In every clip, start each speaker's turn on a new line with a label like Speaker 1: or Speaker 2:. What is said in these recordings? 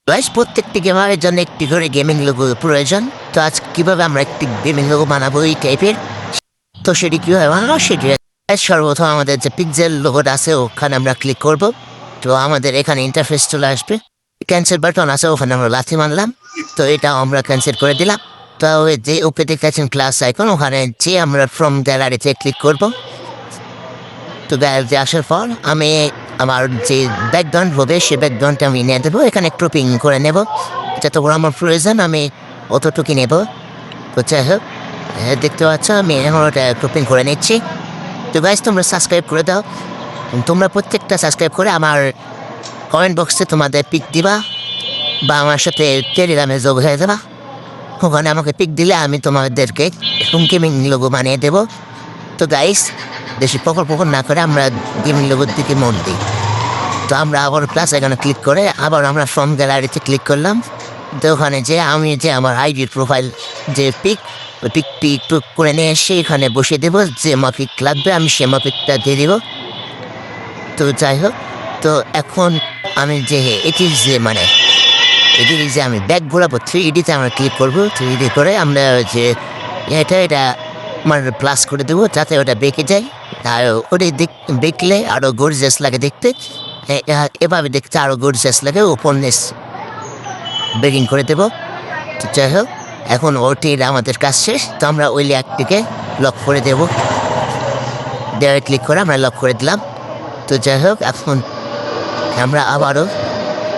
Speaker 1: Guys, প্রত্যেকটি গেমারের জন্য একটি করে গেমিং লোগো প্রয়োজন। তো আজ কিভাবে আমরা একটি গেমিং লোগো বানাবো এই টাইপের, তো সেটি কীভাবে বানাবো সেটি সর্বপ্রথম আমাদের যে পিক্সেল লোগোটা আছে ওখানে আমরা ক্লিক করব। তো আমাদের এখানে ইন্টারফেস চলে আসবে, ক্যান্সেল বাটন আছে ওখানে আমরা লাথি মারলাম, তো এটা আমরা ক্যান্সেল করে দিলাম। তো যে ওপরে দেখতেছেন ক্লাস আইকন, ওখানে যে আমরা ফ্রম গ্যালারিতে ক্লিক করব। তো গ্যালারিতে আসার পর আমি আমার যে ব্যাকগ্রাউন্ড হবে সেই ব্যাকগ্রাউন্ডটা আমি নিয়ে দেবো, এখানে ক্রপিং করে নেব যতক্ষণ আমার প্রয়োজন আমি অতটুকুই নেব। তো যাই হোক, দেখতে পাচ্ছ আমি এখন ওটা ক্রপিং করে নিচ্ছি। তো গাইস, তোমরা সাবস্ক্রাইব করে দাও, তোমরা প্রত্যেকটা সাবস্ক্রাইব করে আমার কমেন্ট বক্সে তোমাদের পিক দিবা বা আমার সাথে টেলিগ্রামে যোগ হয়ে যাবা। ওখানে আমাকে পিক দিলে আমি তোমাদেরকে গেমিং লোগো বানিয়ে দেবো। তো গাইস, বেশি পকর না করে আমরা গেমিং লোগোর দিকে মন দিই। তো আমরা আবার প্লাস এখানে ক্লিক করে আবার আমরা ফ্রম গ্যালারিতে ক্লিক করলাম। তো ওখানে যে আমি যে আমার আইডির প্রোফাইল যে পিক, ওই পিকটি একটু করে নিয়ে এসে এখানে বসিয়ে দেবো, যে মাপিক লাগবে আমি সে মাপিকটা দিয়ে দেবো। তো যাই হোক, তো এখন আমি যে এটির যে এটির যে আমি ব্যাক ঘোরাবো 3D-তে আমরা ক্লিক করবো। 3D করে আমরা যে এটা প্লাস করে দেবো যাতে ওটা বেঁকে যায়, আর ওটা দেখলে আরও গর্জিয়াস লাগে দেখতে। এভাবে দেখতে আরও গর্জিয়াস লাগে, ওপেননেস বেকিং করে দেবো। তো যাই হোক, এখন ওটির আমাদের কাজ শেষ। তো আমরা ওই লেয়ারটিকে লক করে দেবো, দেওয়ারে ক্লিক করে আমরা লক করে দিলাম। তো যাই হোক, এখন আমরা আবারও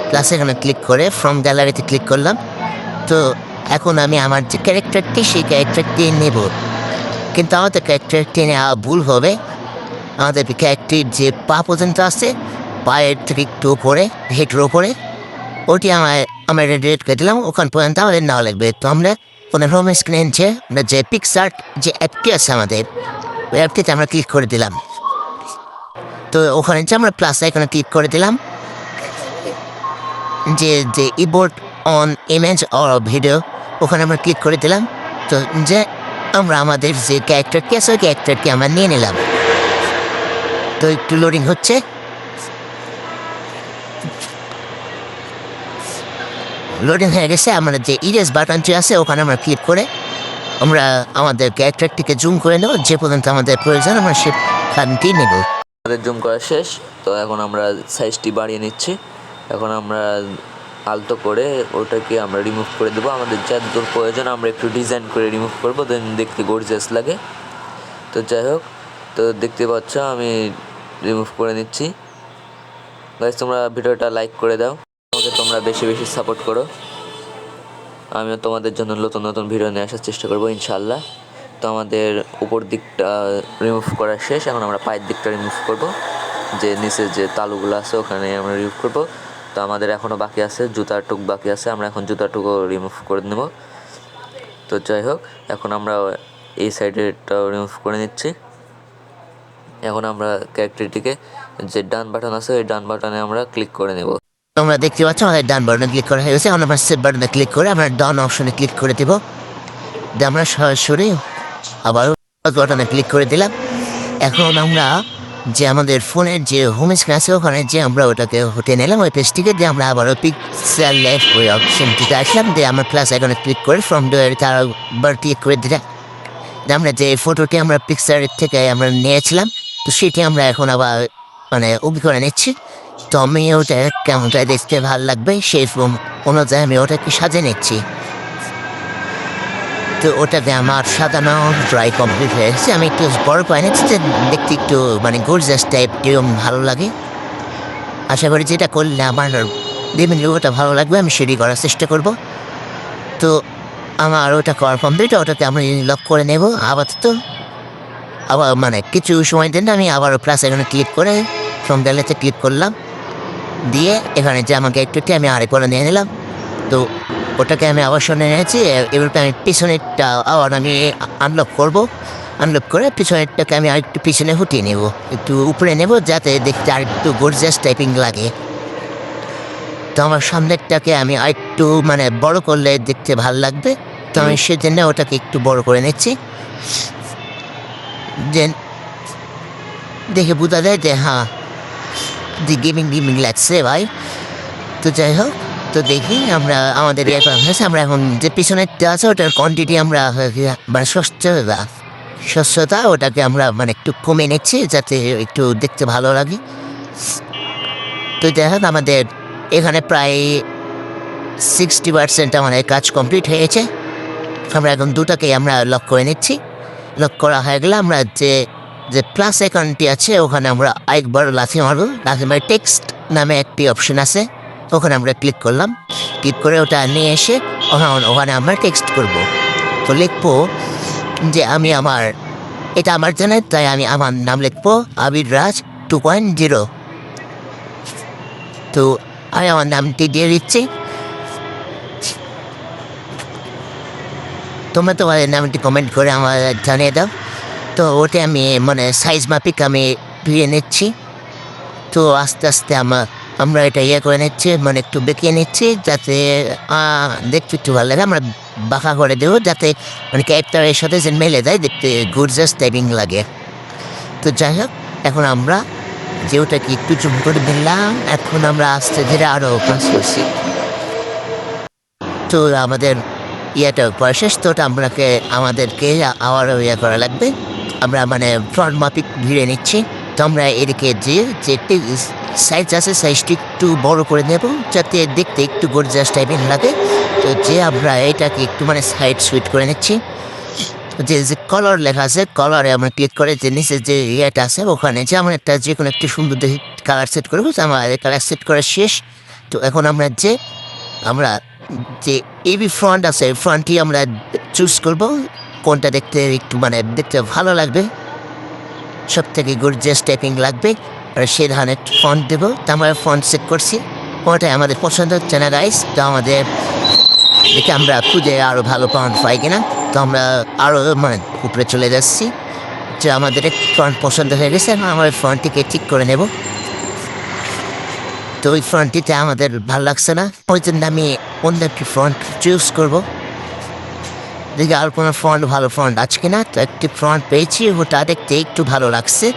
Speaker 1: প্লাস এখানে ক্লিক করে ফ্রম গ্যালারিতে ক্লিক করলাম। তো এখন আমি আমার যে ক্যারেক্টারটি সেই ক্যারেক্টারটি নেব, কিন্তু আমাদের ক্যারেক্টারটি নেওয়া ভুল হবে। আমাদের ক্যারেক্টারটির যে পা পর্যন্ত আছে, পায়ের থেকে একটু উপরে, হেঁটের ওপরে, ওটি আমরা রেড করে দিলাম, ওখান পর্যন্ত আমাদের নেওয়া লাগবে। তো আমরা কোনো হোম স্ক্রিনে আমরা যে পিকচার যে অ্যাপটি আছে আমাদের, ওই অ্যাপটিতে আমরা ক্লিক করে দিলাম। তো ওখানে যে আমরা প্লাস আইকনে ক্লিক করে দিলাম, যে eBoard on image or video, ওখানে আমরা ক্লিক করে দিলাম। তো যে আমরা আমাদের যে ক্যারেক্টারটি আছে ওই ক্যারেক্টারটি আমরা নিয়ে নিলাম। তো একটু লোডিং হচ্ছে। লোডিং হয়ে গেছে, আমরা যে ইরেজ বাটনটি আছে ওখানে আমরা ক্লিক করে আমরা আমাদের ক্যারেক্টারটিকে জুম করে নেব, যে পর্যন্ত আমাদের প্রয়োজন আমরা সেখানটি নেব।
Speaker 2: আমাদের জুম করা শেষ। তো এখন আমরা সাইজটি বাড়িয়ে নিচ্ছি। এখন আমরা আলতো করে ওটাকে আমরা রিমুভ করে দেবো। আমাদের যতদূর প্রয়োজন আমরা একটু ডিজাইন করে রিমুভ করবো, দেন দেখতে গর্জিয়াস লাগে। তো যাই হোক, তো দেখতে পাচ্ছ আমি রিমুভ করে নিচ্ছি। গাইস, তোমরা ভিডিওটা লাইক করে দাও, আমাকে তোমরা বেশি বেশি সাপোর্ট করো। আমিও তোমাদের জন্য নতুন নতুন ভিডিও নিয়ে আসার চেষ্টা করবো ইনশাল্লাহ। তো আমাদের উপর দিকটা রিমুভ করা শেষ। এখন আমরা পায়ের দিকটা রিমুভ করব, যে নিচে যে তালুগুলো আছে ওখানে আমরা রিমুভ করব। তো আমাদের এখনও বাকি আছে, জুতার টুক বাকি আছে, আমরা এখন জুতার টুকও রিমুভ করে নেব। তো যাই হোক, এখন আমরা এই সাইডেরটাও রিমুভ করে নিচ্ছি। এখন আমরা ক্যারেক্টারটিকে যে ডান বাটন আছে ওই ডান বাটনে আমরা ক্লিক করে নেব।
Speaker 1: তোমরা দেখতে পাচ্ছ আমাদের ডান বাটনে ক্লিক করা হয়ে গেছে। এখন আমরা সেভ বাটনে ক্লিক করে আমরা ডান অপশনে ক্লিক করে দেব। আমরা সরাসরি আবার বাটনে ক্লিক করে দিলাম। এখন আমরা যে আমাদের ফোনের যে হোম স্ক্রিন আছে ওখানে যে আমরা ওটাকে হটে নিলাম, ওই পেজটিকে দিয়ে আমরা আবারও পিক্সেল লেফট ওই অপশনটিতে আসলাম, দিয়ে আমরা প্লাস এখানে ক্লিক করে ফ্রম ডোয়ারিতে আবার ক্লিক করে দিলাম। আমরা যে ফটোটি আমরা পিক্সারের থেকে আমরা নিয়েছিলাম, তো সেটি আমরা এখন আবার উবি করে নিচ্ছি। তো আমি ওটা কেমনটা দেখতে ভালো লাগবে সেই অনুযায়ী আমি ওটাকে সাজিয়ে নিচ্ছি। তো ওটাতে আমার সাজানো প্রায় কমপ্লিট হয়ে গেছে। আমি একটু বড় পাই নিচ্ছি, যে দেখতে একটু গর্জিয়াস টাইপ এরকম ভালো লাগে। আশা করি যেটা করলে আমার বিভিন্ন ওটা ভালো লাগবে, আমি সেটি করার চেষ্টা করব। তো আমার ওটা করার কমপ্লিট, ওটাকে আমি লক করে নেব আপাতত। আবার কিছু সময় দিন আমি আবার প্লাস এখানে ক্লিক করে ফ্রম গ্যালারিতে ক্লিক করলাম, দিয়ে এখানে যে আমার ক্যারেক্টারটি আমি আরেক করে নিয়ে নিলাম। তো ওটাকে আমি আবার শুনে নিয়েছি। এবার আমি পিছনেরটা আবার আমি আনলক করব, আনলক করে পিছনেরটাকে আমি আরেকটু পিছনে হুটিয়ে নেব, একটু উপরে নেব যাতে দেখতে আরেকটু গর্জিয়াস টাইপিং লাগে। তো আমার সামনেরটাকে আমি আরেকটু বড় করলে দেখতে ভালো লাগবে, তো আমি সেজন্য ওটাকে একটু বড় করে নিচ্ছি, যে দেখে বোঝা যায় যে হ্যাঁ যে গেমিং লাগছে ভাই। তো যাই হোক, তো দেখি আমরা আমাদের ইয়ে করা হয়েছে, আমরা এখন যে পিছনের আছে ওটার কোয়ান্টিটি আমরা মানে স্বচ্ছতা ওটাকে আমরা মানে একটু কমে নিচ্ছি যাতে একটু দেখতে ভালো লাগে। তো দেখেন আমাদের এখানে প্রায় 60% আমাদের কাজ কমপ্লিট হয়েছে। আমরা এখন দুটাকে আমরা লক করে নিচ্ছি। লক করা হয়ে গেলে আমরা যে যে প্লাস অ্যাকাউন্টটি আছে ওখানে আমরা একবার লাথি মারবো। লাথি মারে টেক্সট নামে একটি অপশন আছে, ওখানে আমরা ক্লিক করলাম। ক্লিক করে ওটা নিয়ে এসে ওখানে আমরা টেক্সট করব। তো লিখবো যে আমি এটা আমার জানাই, তাই আমি আমার নাম লিখবো আবির রাজ 2.0। তো আমি আমার নামটি দিয়ে দিচ্ছি। তোমরা তোমাদের নামটি কমেন্ট করে আমার জানিয়ে দাও। তো ওটা আমি মানে সাইজ মাপিক আমি ধুয়ে নিচ্ছি। তো আস্তে আস্তে আমরা এটা করে নিচ্ছি, মানে একটু বেঁকিয়ে নিচ্ছি যাতে দেখতে একটু ভালো লাগে। আমরা বাঁকা করে দেবো যাতে মানে ক্যারেক্টারের সাথে যে মেলে দেয়, দেখতে গর্জিয়াস টাইপিং লাগে। তো যাই হোক, এখন আমরা যে ওটাকে একটু জুম করে দিলাম। এখন আমরা আস্তে ধীরে আরও কাজ করছি। তো আমাদের পরে শেষ। তো ওটা আমাদেরকে আবারও করা লাগবে। আমরা মানে ফ্রন্ট মাপিক ভিড়ে নিচ্ছি। তো আমরা এদিকে যে সাইজ আছে সাইজটি একটু বড় করে নেব যাতে দেখতে একটু গর্জিয়াস টাইপের লাগে। তো যে আমরা এটাকে একটু মানে সাইড সুইট করে নিচ্ছি। যে কালার লেখা আছে কালারে আমরা ক্লিক করে যে নিচে যে আছে ওখানে যে আমরা যে কোনো একটি সুন্দর দেখে কালার সেট করবো। আমার কালার সেট করা শেষ। তো এখন আমরা যে এবি ফ্রন্ট আছে ফ্রন্টটি আমরা চুজ করব, কোনটা দেখতে একটু মানে দেখতে ভালো লাগবে, সব থেকে গর্জিয়াস টাইপিং লাগবে, আর সেই ধরনের ফন্ট দেবো। তো আমরা ফন্ট সেট করছি, ওটাই আমাদের পছন্দ হচ্ছে না গাইস। তো আমাদের দেখে আমরা খুঁজে আরও ভালো ফন্ট পাই কিনা। তো আমরা আরও মানে উপরে চলে যাচ্ছি যে আমাদের ফন্ট পছন্দ হয়ে গেছে। আমার ফন্টটিকে ঠিক করে নেব। তো ওই ফ্রন্টটিতে আমাদের ভালো লাগছে না, ওই জন্য আমি অন্য একটি ফ্রন্ট চুজ করবো। দেখি আর কোনো ভালো ফ্রন্ট আছে কিনা। তো একটি ফ্রন্ট পেয়েছি, ওটা দেখতে একটু ভালো লাগছে।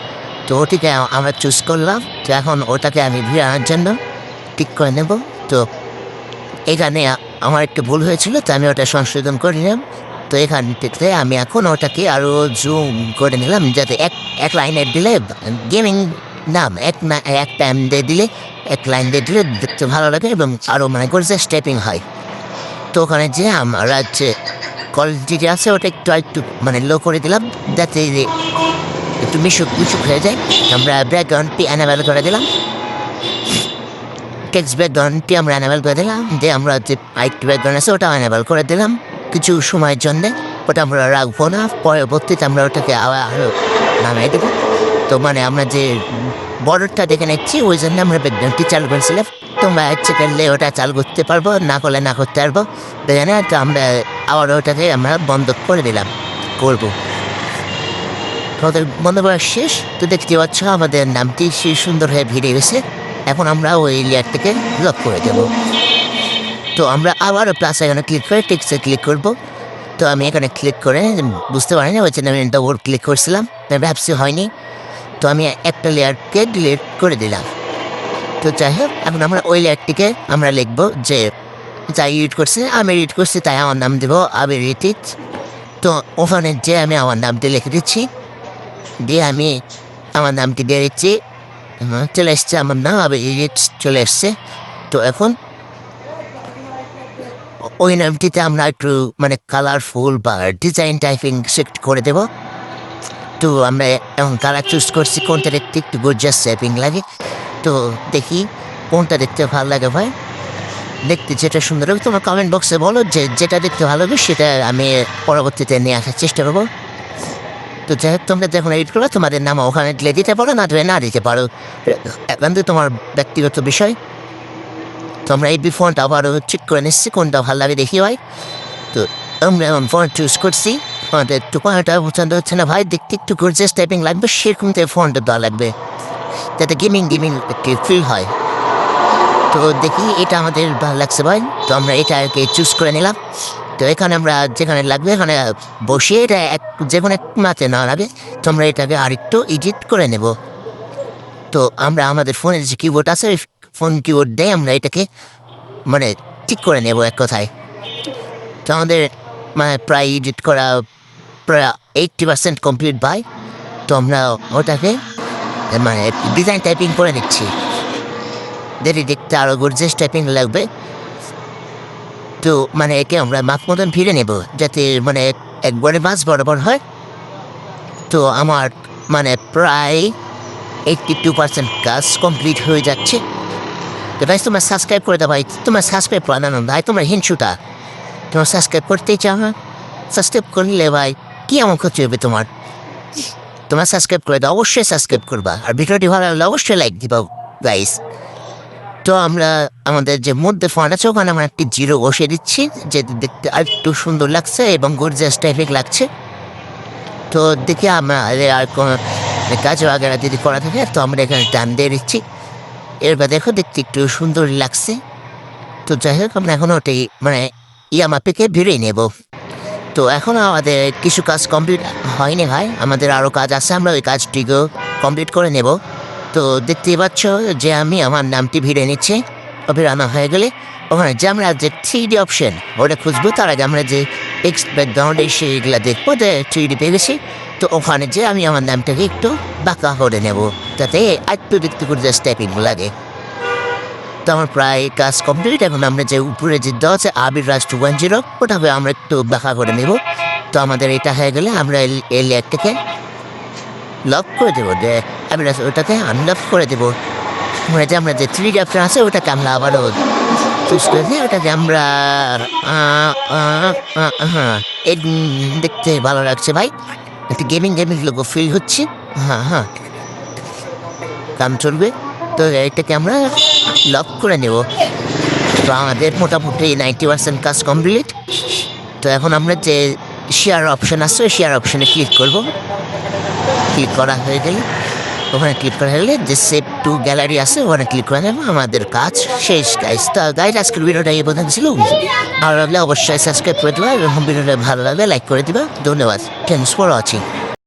Speaker 1: তো ওটিকে আমরা চুজ করলাম। তো এখন ওটাকে আমি ভিড়ানোর জন্য ঠিক করে নেব। তো এখানে আমার একটু ভুল হয়েছিল, তো আমি ওটা সংশোধন করে নিলাম। তো এখান থেকে আমি এখন ওটাকে আরও জুম করে নিলাম যাতে এক লাইনে দিলে গেমিং নাম এক টাইম দিয়ে দিলে এক লাইন দিয়ে দিলে দেখতে ভালো লাগে এবং আরও মানে গর্জিয়াস টাইপিং হয়। তো ওখানে যে আমরা যে কোয়ালিটি আছে ওটা একটু মানে লো করে দিলাম যাতে একটু মিশুক হয়ে যায়। আমরা ব্যাকগ্রাউন্ডটি অ্যানাবেল করে দিলাম, টেক্সট ব্যাকগ্রাউন্ডটি আমরা অ্যানাবেল করে দিলাম। যে আমরা যে আরেকটি ব্যাকগ্রাউন্ড আছে ওটা অ্যানাবেল করে দিলাম কিছু সময়ের জন্যে। ওটা আমরা রাখবো না, পরবর্তীতে আমরা ওটাকে আরও নামিয়ে দেবো। তো মানে আমরা যে বর্ডারটা দেখে নিচ্ছি ওই জন্য আমরা ব্যাকগ্রাউন্ডটি চালু করেছিলাম। তোমরা ইচ্ছে করলে ওটা চালু করতে পারবো, না করলে না করতে পারবো। দেখে না, তো আমরা আবার ওটাকে আমরা বন্ধ করে করবো। আমাদের বন্ধ করা শেষ। তো দেখতে পাচ্ছ আমাদের নামটি সেই সুন্দর হয়ে ভিড়ে গেছে। এখন আমরা ওই লেয়ারটাকে লক করে দেবো। তো আমরা আবারও প্লাস এখানে ক্লিক করে টেক্সটে ক্লিক করবো। তো আমি এখানে ক্লিক করে বুঝতে পারিনি, ওই জন্য আমি ডবল ক্লিক করছিলাম, ভাবছি হয়নি। তো আমি একটা লেয়ারকে ডিলিট করে দিলাম। তো যাই হোক, এখন আমরা ওই লেয়ারটিকে আমরা লিখবো যে যাই এডিট করছে আমি এডিট করছি, তাই আমার নাম দেবো আবির রিতিক। তো ওখানে যে আমি আমার নামটি লিখে দিচ্ছি, দিয়ে আমি আমার নামটি দিয়ে দিচ্ছি। চলে এসছে আমার নাম আবির রিতিক চলে এসছে। তো এখন ওই নামটিতে আমরা একটু মানে কালারফুল বা ডিজাইন টাইপিং সেট করে দেব। তো আমরা এখন কালার চুজ করছি কোনটা দেখতে একটু গর্জিয়াস টাইপিং লাগে। তো দেখি কোনটা দেখতে ভালো লাগে ভাই, দেখতে যেটা সুন্দর হবে তোমার কমেন্ট বক্সে বলো যে যেটা দেখতে ভালো হবে সেটা আমি পরবর্তীতে নিয়ে আসার চেষ্টা করবো। তো যাই হোক, তোমরা যখন এডিট করো তোমাদের নাম ওখানে দিলে দিতে পারো, না দিতে পারো, এখন তো তোমার ব্যক্তিগত বিষয়। তো আমরা এই ফন্ট আবারও ঠিক করে নিচ্ছি কোনটা ভালো লাগে দেখি ভাই। তো আমরা এমন ফন্ট চুজ করছি, ফন্ট একটু কোনটা পছন্দ হচ্ছে না ভাই, দেখতে একটু গর্জিয়াস টাইপিং লাগবে, সেরকম তো ফন্ট দেওয়া লাগবে যাতে গেমিং একটি ফিল হয়। তো দেখি এটা আমাদের ভালো লাগছে ভাই। তো আমরা এটাকে চুজ করে নিলাম। তো এখানে আমরা যেখানে লাগবে এখানে বসিয়ে এটা যে কোনো মাতে না লাগে, তো আমরা এটাকে আরেকটু এডিট করে নেব। তো আমরা আমাদের ফোনের যে কিবোর্ড আছে ফোন কিবোর্ড দিয়ে আমরা এটাকে মানে ঠিক করে নেব এক কথায়। তো আমাদের মানে প্রায় এডিট করা প্রায় 80% কমপ্লিট বাই। তো আমরা ওটাকে মানে ডিজাইন টাইপিং করে নিচ্ছি। দেখতে আরও গর্জিয়াস টাইপিং লাগবে। তো মানে একে আমরা মাপ মতন ফিরে নেব যাতে মানে একবারে মাছ বরাবর হয়। তো আমার মানে প্রায় 82% কাজ কমপ্লিট হয়ে যাচ্ছে। তো ভাই তোমার সাবস্ক্রাইব করে দাও ভাই, তোমার সাবস্ক্রাইব বানানো ভাই, তোমার হিংসুটা তোমার সাবস্ক্রাইব করতেই চাও না? সাবস্ক্রাইব করলে ভাই কি এমন ক্ষতি হবে তোমার? তোমার সাবস্ক্রাইব করে দাও, অবশ্যই সাবস্ক্রাইব করবা, আর ভিডিওটি ভালো লাগলে অবশ্যই লাইক দিবা গাইস। তো আমরা আমাদের যে মধ্যে ফোন আছে ওখানে আমরা একটি জিরো বসিয়ে দিচ্ছি, যে দেখতে আর একটু সুন্দর লাগছে এবং গর্জিয়াস টাইপের লাগছে। তো দেখি আমরা আর কোনো কাজ আগে যদি করা থাকে তো আমরা এখানে টান দিয়ে দিচ্ছি। এরপর দেখো দেখতে একটু সুন্দর লাগছে। তো যাই হোক আমরা এখন ওটাই মানে ইয়ামাপিকে ভিড়িয়ে নেব। তো এখন আমাদের কিছু কাজ কমপ্লিট হয়নি ভাই, আমাদের আরও কাজ আছে, আমরা ওই কাজটিকেও কমপ্লিট করে নেব। তো দেখতেই পাচ্ছ যে আমি আমার নামটি ভিড়ে নিচ্ছি। ভিড়ানো হয়ে গেলে ওখানে যে আমরা যে 3D অপশন ওটা খুঁজবো, তার আগে আমরা যে টেক্সট ব্যাকগ্রাউন্ডে সেইগুলো দেখবো যে 3D পেয়ে গেছি। তো ওখানে যে আমি আমার নামটাকে একটু বাঁকা করে নেব যাতে একটু দেখতে করে যে স্টেপিং লাগে। তো আমার প্রায় কাজ কমপ্লিট। এখন আমরা যে উপরে যে দেওয়া আছে আবির রাজ 210 ওটাকে আমরা একটু বাঁকা করে নেব। তো আমাদের এটা হয়ে গেলে আমরা এই লেয়ারটাকে লক করে দেবো, যে আবির রাজ ওটাকে আনলক করে দেবো। মানে যে আমরা যে 3D অপশন আছে ওটাকে আমরা আবারও চুজ করে দিই, ওটাকে আমরা হ্যাঁ দেখতে ভালো লাগছে ভাই, একটু গেমিং লোগো ফিল হচ্ছে। হ্যাঁ কাম চলবে। তো এটাকে আমরা লক করে নেব। তো আমাদের মোটামুটি 90% কাজ কমপ্লিট। তো এখন আমরা যে শেয়ার অপশন আছে ওই শেয়ার অপশনে ক্লিক করব। ক্লিক করা হয়ে গেলে ওখানে ক্লিক করা হলে যে সেভ টু গ্যালারি আছে ওখানে ক্লিক করে নেব, আমাদের কাজ শেষ গাইস। তো গাইস আজকের ভিডিওটা এই পর্যন্ত ছিল। ভালো লাগলে অবশ্যই সাবস্ক্রাইব করে দেবা এবং ভিডিওটা ভালো লাগলে লাইক করে দিবা। ধন্যবাদ, থ্যাংকস ফর ওয়াচিং।